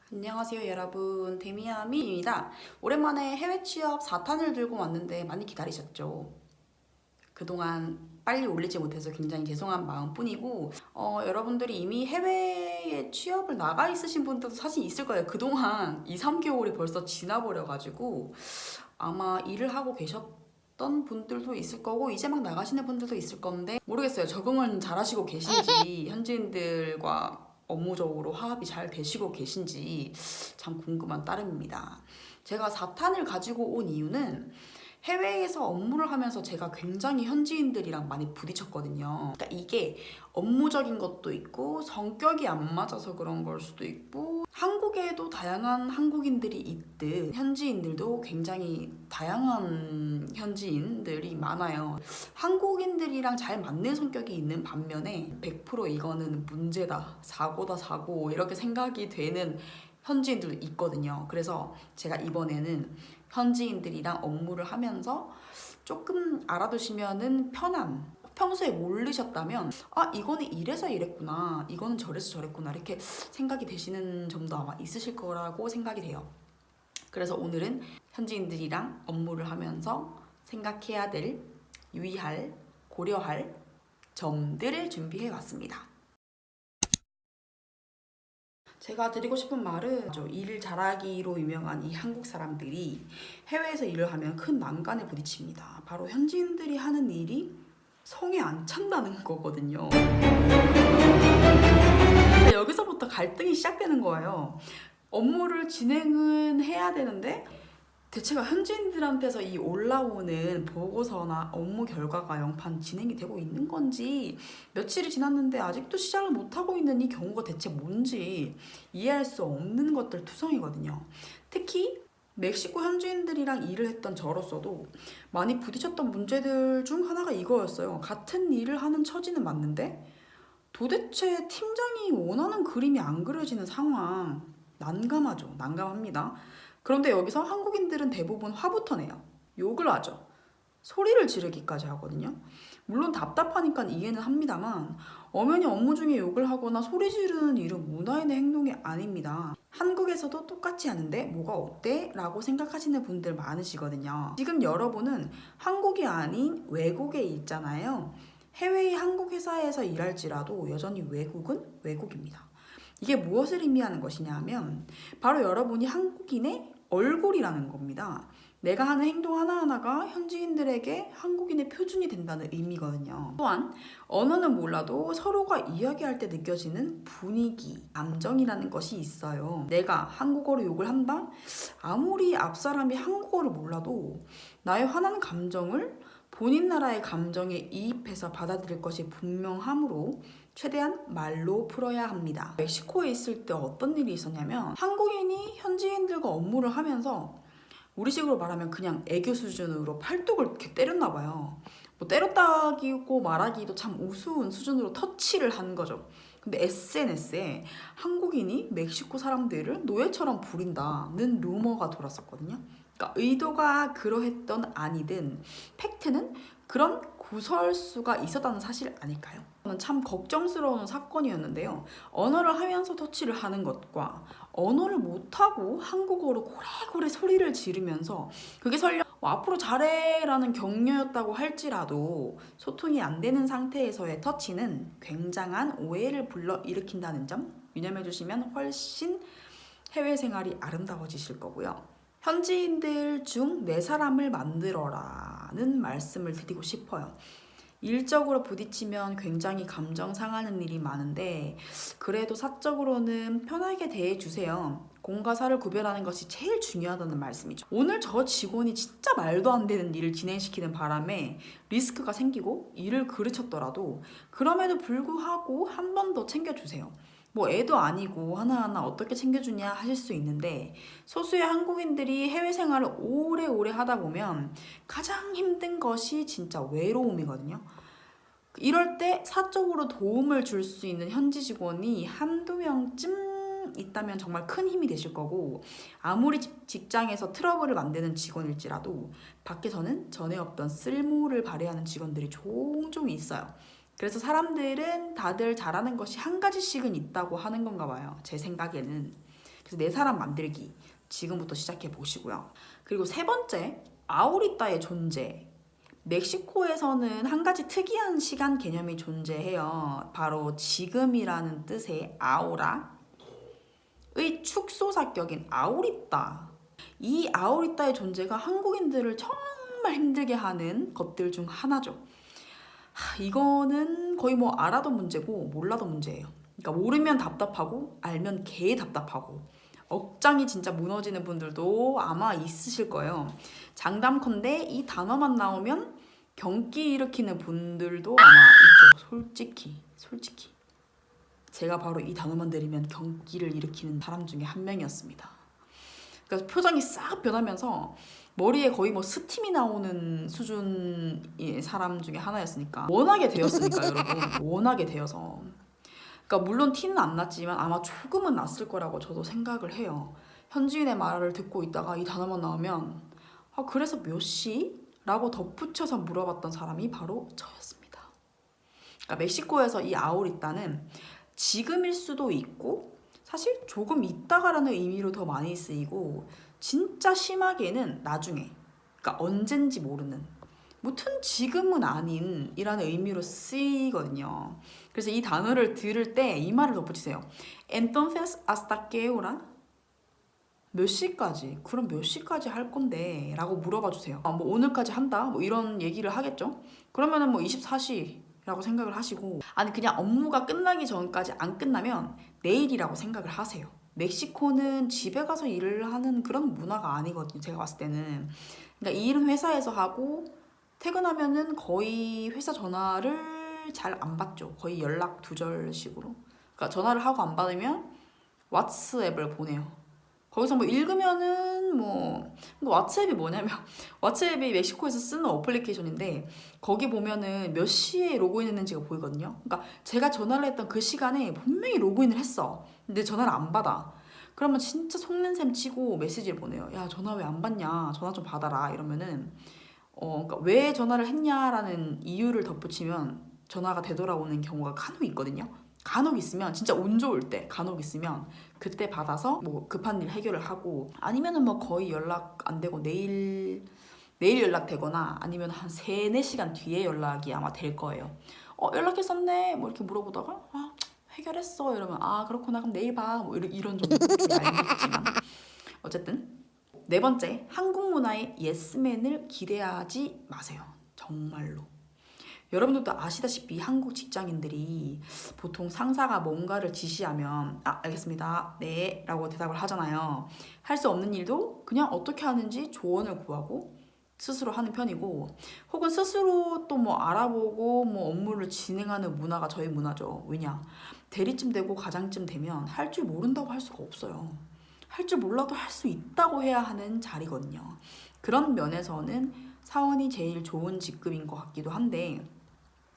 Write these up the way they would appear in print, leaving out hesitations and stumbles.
안녕하세요 여러분, 데미아미입니다. 오랜만에 해외 취업 4탄을 들고 왔는데 많이 기다리셨죠? 그동안 빨리 올리지 못해서 굉장히 죄송한 마음뿐이고 여러분들이 이미 해외에 취업을 나가 있으신 분들도 사실 있을 거예요. 그동안 2, 3개월이 벌써 지나버려가지고 아마 일을 하고 계셨던 분들도 있을 거고 이제 막 나가시는 분들도 있을 건데 모르겠어요. 적응은 잘하시고 계신지 현지인들과 업무적으로 화합이 잘 되시고 계신지 참 궁금한 따름입니다. 제가 4탄을 가지고 온 이유는 해외에서 업무를 하면서 제가 굉장히 현지인들이랑 많이 부딪혔거든요. 그러니까 이게 업무적인 것도 있고 성격이 안 맞아서 그런 걸 수도 있고 한국에도 다양한 한국인들이 있듯 현지인들도 굉장히 다양한 현지인들이 많아요. 한국인들이랑 잘 맞는 성격이 있는 반면에 100% 이거는 문제다, 사고다, 사고 이렇게 생각이 되는 현지인들도 있거든요. 그래서 제가 이번에는 현지인들이랑 업무를 하면서 조금 알아두시면은 편한, 평소에 모르셨다면 이거는 이래서 이랬구나, 이거는 저래서 저랬구나 이렇게 생각이 되시는 점도 아마 있으실 거라고 생각이 돼요. 그래서 오늘은 현지인들이랑 업무를 하면서 생각해야 될, 유의할, 고려할 점들을 준비해 왔습니다. 제가 드리고 싶은 말은 일 잘하기로 유명한 이 한국 사람들이 해외에서 일을 하면 큰 난관에 부딪힙니다. 바로 현지인들이 하는 일이 성에 안 찬다는 거거든요. 여기서부터 갈등이 시작되는 거예요. 업무를 진행은 해야 되는데 대체가 현지인들한테서 이 올라오는 보고서나 업무 결과가 영판 진행이 되고 있는 건지, 며칠이 지났는데 아직도 시작을 못하고 있는 이 경우가 대체 뭔지 이해할 수 없는 것들 투성이거든요. 특히 멕시코 현지인들이랑 일을 했던 저로서도 많이 부딪혔던 문제들 중 하나가 이거였어요. 같은 일을 하는 처지는 맞는데 도대체 팀장이 원하는 그림이 안 그려지는 상황. 난감하죠. 난감합니다. 그런데 여기서 한국인들은 대부분 화부터 내요. 욕을 하죠. 소리를 지르기까지 하거든요. 물론 답답하니까 이해는 합니다만 엄연히 업무 중에 욕을 하거나 소리 지르는 일은 문화인의 행동이 아닙니다. 한국에서도 똑같이 하는데 뭐가 어때? 라고 생각하시는 분들 많으시거든요. 지금 여러분은 한국이 아닌 외국에 있잖아요. 해외의 한국 회사에서 일할지라도 여전히 외국은 외국입니다. 이게 무엇을 의미하는 것이냐 하면 바로 여러분이 한국인의 얼굴이라는 겁니다. 내가 하는 행동 하나하나가 현지인들에게 한국인의 표준이 된다는 의미거든요. 또한 언어는 몰라도 서로가 이야기할 때 느껴지는 분위기, 감정이라는 것이 있어요. 내가 한국어로 욕을 한다? 아무리 앞 사람이 한국어를 몰라도 나의 화나는 감정을 본인 나라의 감정에 이입해서 받아들일 것이 분명하므로 최대한 말로 풀어야 합니다. 멕시코에 있을 때 어떤 일이 있었냐면 한국인이 현지인들과 업무를 하면서 우리식으로 말하면 그냥 애교 수준으로 팔뚝을 이렇게 때렸나 봐요. 뭐 때렸다기고 말하기도 참 우스운 수준으로 터치를 한 거죠. 근데 SNS에 한국인이 멕시코 사람들을 노예처럼 부린다는 루머가 돌았었거든요. 그러니까 의도가 그러했던 아니든 팩트는 그런 구설수가 있었다는 사실 아닐까요? 저는 참 걱정스러운 사건이었는데요. 언어를 하면서 터치를 하는 것과 언어를 못하고 한국어로 고래고래 소리를 지르면서 그게 설령 앞으로 잘해라는 격려였다고 할지라도 소통이 안 되는 상태에서의 터치는 굉장한 오해를 불러일으킨다는 점 유념해 주시면 훨씬 해외 생활이 아름다워지실 거고요. 현지인들 중 네 사람을 만들어라는 말씀을 드리고 싶어요. 일적으로 부딪히면 굉장히 감정 상하는 일이 많은데 그래도 사적으로는 편하게 대해주세요. 공과 사를 구별하는 것이 제일 중요하다는 말씀이죠. 오늘 저 직원이 진짜 말도 안 되는 일을 진행시키는 바람에 리스크가 생기고 일을 그르쳤더라도 그럼에도 불구하고 한 번 더 챙겨주세요. 뭐 애도 아니고 하나하나 어떻게 챙겨주냐 하실 수 있는데 소수의 한국인들이 해외 생활을 오래오래 하다 보면 가장 힘든 것이 진짜 외로움이거든요. 이럴 때 사적으로 도움을 줄 수 있는 현지 직원이 한두 명쯤 있다면 정말 큰 힘이 되실 거고 아무리 직장에서 트러블을 만드는 직원일지라도 밖에서는 전에 없던 쓸모를 발휘하는 직원들이 종종 있어요. 그래서 사람들은 다들 잘하는 것이 한 가지씩은 있다고 하는 건가 봐요. 제 생각에는. 그래서 내 사람 만들기 지금부터 시작해 보시고요. 그리고 세 번째, 아우리따의 존재. 멕시코에서는 한 가지 특이한 시간 개념이 존재해요. 바로 지금이라는 뜻의 아우라의 축소사격인 아우리따. 이 아우리따의 존재가 한국인들을 정말 힘들게 하는 것들 중 하나죠. 이거는 거의 뭐 알아도 문제고 몰라도 문제예요. 그러니까 모르면 답답하고 알면 개 답답하고 억장이 진짜 무너지는 분들도 아마 있으실 거예요. 장담컨대 이 단어만 나오면 경기 일으키는 분들도 아마 있죠. 솔직히 제가 바로 이 단어만 들으면 경기를 일으키는 사람 중에 한 명이었습니다. 그러니까 표정이 싹 변하면서 머리에 거의 뭐 스팀이 나오는 수준의 사람 중에 하나였으니까 워낙에 되었으니까 여러분 워낙에 되어서 그러니까 물론 티는 안 났지만 아마 조금은 났을 거라고 저도 생각을 해요. 현지인의 말을 듣고 있다가 이 단어만 나오면 그래서 몇 시? 라고 덧붙여서 물어봤던 사람이 바로 저였습니다. 그러니까 멕시코에서 이 아우리따는 지금일 수도 있고 사실 조금 있다가라는 의미로 더 많이 쓰이고 진짜 심하게는 나중에, 그러니까 언젠지 모르는, 무튼 지금은 아닌 이라는 의미로 쓰이거든요. 그래서 이 단어를 들을 때 이 말을 덧붙이세요. Entonces hasta qué hora? 몇 시까지? 그럼 몇 시까지 할 건데? 라고 물어봐 주세요. 뭐 오늘까지 한다? 뭐 이런 얘기를 하겠죠? 그러면은 뭐 24시라고 생각을 하시고, 아니 그냥 업무가 끝나기 전까지 안 끝나면 내일이라고 생각을 하세요. 멕시코는 집에 가서 일을 하는 그런 문화가 아니거든요. 제가 봤을 때는. 그러니까 이 일은 회사에서 하고 퇴근하면은 거의 회사 전화를 잘 안 받죠. 거의 연락 두절식으로. 그러니까 전화를 하고 안 받으면 왓츠앱을 보내요. 거기서 뭐 읽으면은 뭐 왓츠앱이 뭐냐면 왓츠앱이 멕시코에서 쓰는 어플리케이션인데 거기 보면은 몇 시에 로그인했는지가 보이거든요. 그러니까 제가 전화를 했던 그 시간에 분명히 로그인을 했어. 근데 전화를 안 받아. 그러면 진짜 속는 셈 치고 메시지를 보내요. 야, 전화 왜 안 받냐? 전화 좀 받아라. 이러면은 그러니까 왜 전화를 했냐라는 이유를 덧붙이면 전화가 되돌아오는 경우가 간혹 있거든요. 간혹 있으면 진짜 운 좋을 때 간혹 있으면 그때 받아서 뭐 급한 일 해결을 하고 아니면은 뭐 거의 연락 안 되고 내일 연락 되거나 아니면 한 3-4시간 뒤에 연락이 아마 될 거예요. 연락했었네 뭐 이렇게 물어보다가 해결했어 이러면 그렇구나 그럼 내일 봐 뭐 이런 정도 얄밉지만 어쨌든 네 번째, 한국 문화의 예스맨을 기대하지 마세요. 정말로. 여러분들도 아시다시피 한국 직장인들이 보통 상사가 뭔가를 지시하면 알겠습니다. 네 라고 대답을 하잖아요. 할 수 없는 일도 그냥 어떻게 하는지 조언을 구하고 스스로 하는 편이고 혹은 스스로 또 뭐 알아보고 뭐 업무를 진행하는 문화가 저희 문화죠. 왜냐? 대리쯤 되고 과장쯤 되면 할 줄 모른다고 할 수가 없어요. 할 줄 몰라도 할 수 있다고 해야 하는 자리거든요. 그런 면에서는 사원이 제일 좋은 직급인 것 같기도 한데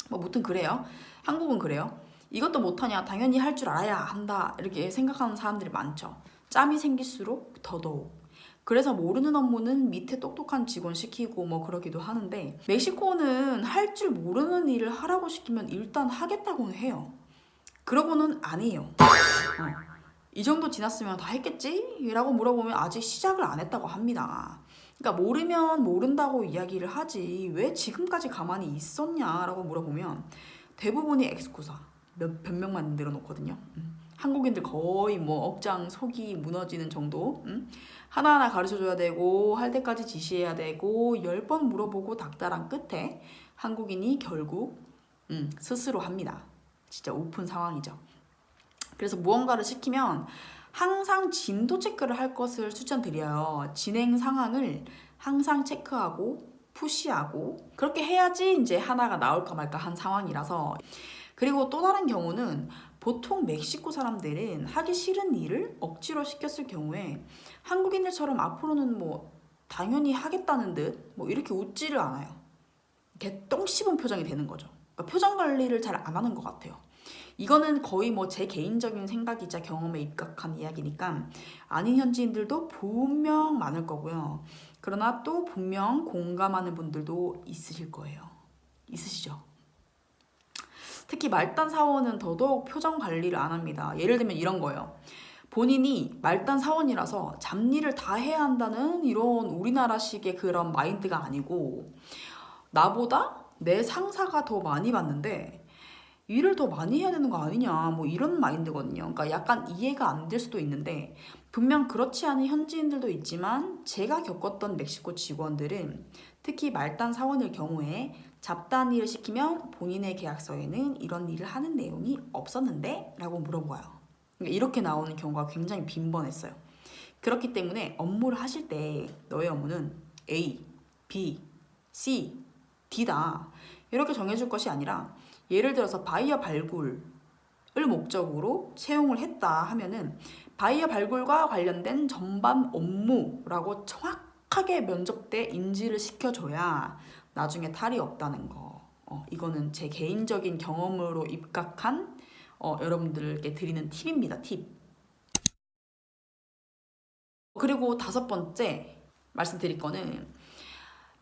뭐 무튼 그래요. 한국은 그래요. 이것도 못하냐? 당연히 할 줄 알아야 한다. 이렇게 생각하는 사람들이 많죠. 짬이 생길수록 더더욱. 그래서 모르는 업무는 밑에 똑똑한 직원 시키고 뭐 그러기도 하는데 멕시코는 할 줄 모르는 일을 하라고 시키면 일단 하겠다고는 해요. 그러고는 안 해요. 이 정도 지났으면 다 했겠지? 라고 물어보면 아직 시작을 안 했다고 합니다. 그러니까 모르면 모른다고 이야기를 하지 왜 지금까지 가만히 있었냐라고 물어보면 대부분이 엑스쿠사 몇 변명만 늘어놓거든요. 한국인들 거의 뭐 억장 속이 무너지는 정도. 하나하나 가르쳐줘야 되고 할 때까지 지시해야 되고 10번 물어보고 닥달한 끝에 한국인이 결국 스스로 합니다. 진짜 오픈 상황이죠. 그래서 무언가를 시키면 항상 진도 체크를 할 것을 추천드려요. 진행 상황을 항상 체크하고 푸시하고 그렇게 해야지 이제 하나가 나올까 말까 한 상황이라서. 그리고 또 다른 경우는 보통 멕시코 사람들은 하기 싫은 일을 억지로 시켰을 경우에 한국인들처럼 앞으로는 뭐 당연히 하겠다는 듯 뭐 이렇게 웃지를 않아요. 이렇게 똥 씹은 표정이 되는 거죠. 그러니까 표정 관리를 잘 안 하는 것 같아요. 이거는 거의 뭐 제 개인적인 생각이자 경험에 입각한 이야기니까 아닌 현지인들도 분명 많을 거고요. 그러나 또 분명 공감하는 분들도 있으실 거예요. 있으시죠? 특히 말단 사원은 더더욱 표정 관리를 안 합니다. 예를 들면 이런 거예요. 본인이 말단 사원이라서 잡일을 다 해야 한다는 이런 우리나라식의 그런 마인드가 아니고, 나보다 내 상사가 더 많이 받는데 일을 더 많이 해야 되는 거 아니냐, 뭐 이런 마인드거든요. 그러니까 약간 이해가 안 될 수도 있는데, 분명 그렇지 않은 현지인들도 있지만 제가 겪었던 멕시코 직원들은 특히 말단 사원일 경우에 잡다한 일을 시키면 본인의 계약서에는 이런 일을 하는 내용이 없었는데? 라고 물어봐요. 그러니까 이렇게 나오는 경우가 굉장히 빈번했어요. 그렇기 때문에 업무를 하실 때 너의 업무는 A, B, C, D다 이렇게 정해줄 것이 아니라, 예를 들어서 바이어 발굴을 목적으로 채용을 했다 하면은 바이어 발굴과 관련된 전반 업무라고 정확하게 면접 때 인지를 시켜줘야 나중에 탈이 없다는 거. 이거는 제 개인적인 경험으로 입각한 여러분들께 드리는 팁입니다. 팁. 그리고 5번째 말씀드릴 거는,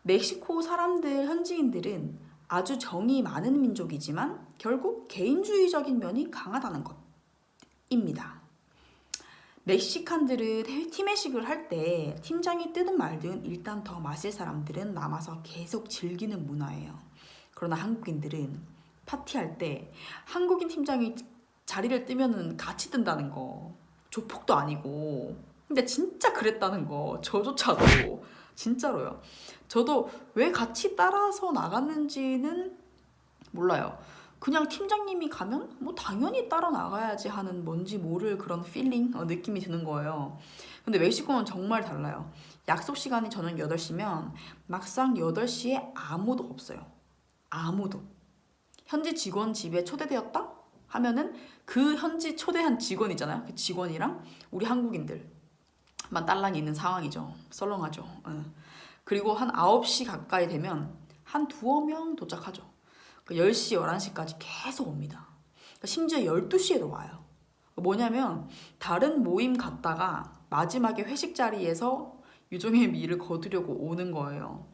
멕시코 사람들, 현지인들은 아주 정이 많은 민족이지만 결국 개인주의적인 면이 강하다는 것입니다. 멕시칸들은 팀회식을 할 때 팀장이 뜨든 말든 일단 더 마실 사람들은 남아서 계속 즐기는 문화예요. 그러나 한국인들은 파티할 때 한국인 팀장이 자리를 뜨면은 같이 뜬다는 거, 조폭도 아니고. 근데 진짜 그랬다는 거, 저조차도. 진짜로요. 저도 왜 같이 따라서 나갔는지는 몰라요. 그냥 팀장님이 가면 뭐 당연히 따라 나가야지 하는 뭔지 모를 그런 필링, 느낌이 드는 거예요. 근데 멕시코는 정말 달라요. 약속 시간이 저녁 8시면 막상 8시에 아무도 없어요. 아무도. 현지 직원 집에 초대되었다? 하면은 그 현지 초대한 직원이잖아요. 그 직원이랑 우리 한국인들만 딸랑이 있는 상황이죠. 썰렁하죠. 그리고 한 9시 가까이 되면 한 두어 명 도착하죠. 10시, 11시까지 계속 옵니다. 심지어 12시에도 와요. 뭐냐면 다른 모임 갔다가 마지막에 회식 자리에서 유종의 미를 거두려고 오는 거예요.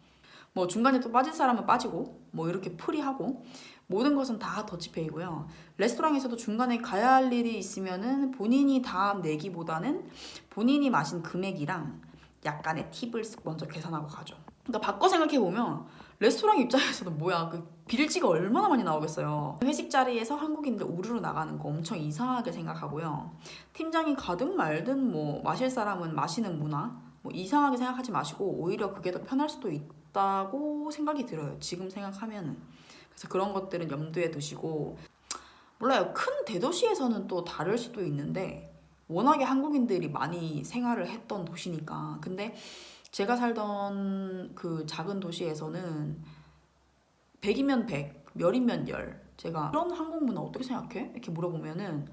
뭐 중간에 또 빠진 사람은 빠지고 뭐 이렇게 풀이하고, 모든 것은 다 더치페이고요. 레스토랑에서도 중간에 가야 할 일이 있으면은 본인이 다 내기보다는 본인이 마신 금액이랑 약간의 팁을 먼저 계산하고 가죠. 그러니까 바꿔 생각해보면 레스토랑 입장에서는 뭐야, 그 빌지가 얼마나 많이 나오겠어요. 회식 자리에서 한국인들 우르르 나가는 거 엄청 이상하게 생각하고요. 팀장이 가든 말든 뭐 마실 사람은 마시는 문화, 뭐 이상하게 생각하지 마시고 오히려 그게 더 편할 수도 있다고 생각이 들어요. 지금 생각하면은. 그래서 그런 것들은 염두에 두시고, 몰라요. 큰 대도시에서는 또 다를 수도 있는데 워낙에 한국인들이 많이 생활을 했던 도시니까. 근데 제가 살던 그 작은 도시에서는 100이면 100, 멸이면 열. 제가 이런 한국 문화 어떻게 생각해? 이렇게 물어보면은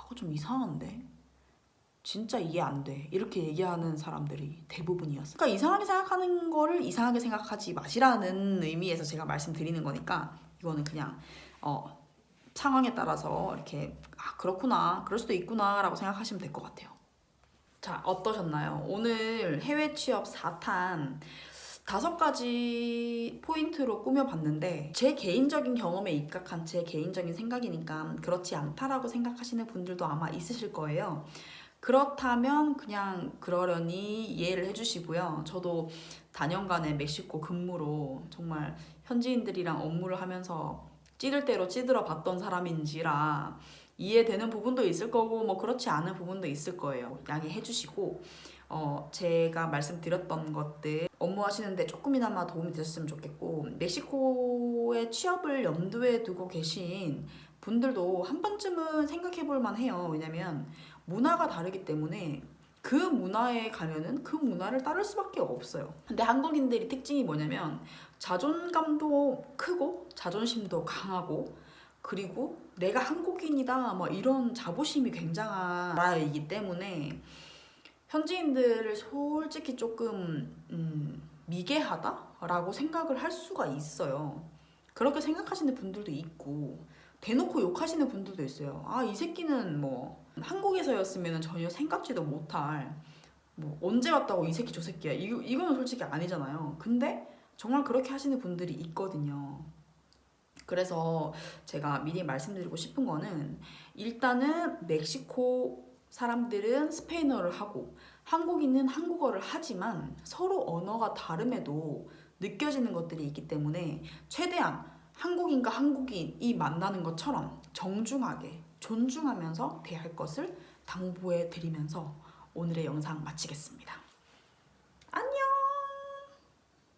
그거 좀 이상한데? 진짜 이해 안 돼. 이렇게 얘기하는 사람들이 대부분이었어요. 그러니까 이상하게 생각하는 거를 이상하게 생각하지 마시라는 의미에서 제가 말씀드리는 거니까, 이거는 그냥 상황에 따라서 이렇게 그렇구나, 그럴 수도 있구나 라고 생각하시면 될 것 같아요. 자, 어떠셨나요? 오늘 해외 취업 4탄 5가지 포인트로 꾸며봤는데, 제 개인적인 경험에 입각한 제 개인적인 생각이니까 그렇지 않다라고 생각하시는 분들도 아마 있으실 거예요. 그렇다면 그냥 그러려니 이해를 해주시고요. 저도 다년간의 멕시코 근무로 정말 현지인들이랑 업무를 하면서 찌들 대로 찌들어 봤던 사람인지라 이해되는 부분도 있을 거고 뭐 그렇지 않은 부분도 있을 거예요. 양해해 주시고, 제가 말씀드렸던 것들 업무하시는데 조금이나마 도움이 되셨으면 좋겠고, 멕시코의 취업을 염두에 두고 계신 분들도 한 번쯤은 생각해 볼 만해요. 왜냐면 문화가 다르기 때문에 그 문화에 가면은 그 문화를 따를 수밖에 없어요. 근데 한국인들이 특징이 뭐냐면 자존감도 크고 자존심도 강하고, 그리고 내가 한국인이다 뭐 이런 자부심이 굉장한 나라이기 때문에 현지인들을 솔직히 조금 미개하다라고 생각을 할 수가 있어요. 그렇게 생각하시는 분들도 있고 대놓고 욕하시는 분들도 있어요. 이 새끼는 뭐 한국에서였으면 전혀 생각지도 못할, 뭐 언제 왔다고 이 새끼 저 새끼야, 이거는 솔직히 아니잖아요. 근데 정말 그렇게 하시는 분들이 있거든요. 그래서 제가 미리 말씀드리고 싶은 거는, 일단은 멕시코 사람들은 스페인어를 하고 한국인은 한국어를 하지만 서로 언어가 다름에도 느껴지는 것들이 있기 때문에 최대한 한국인과 한국인이 만나는 것처럼 정중하게 존중하면서 대할 것을 당부해 드리면서 오늘의 영상 마치겠습니다.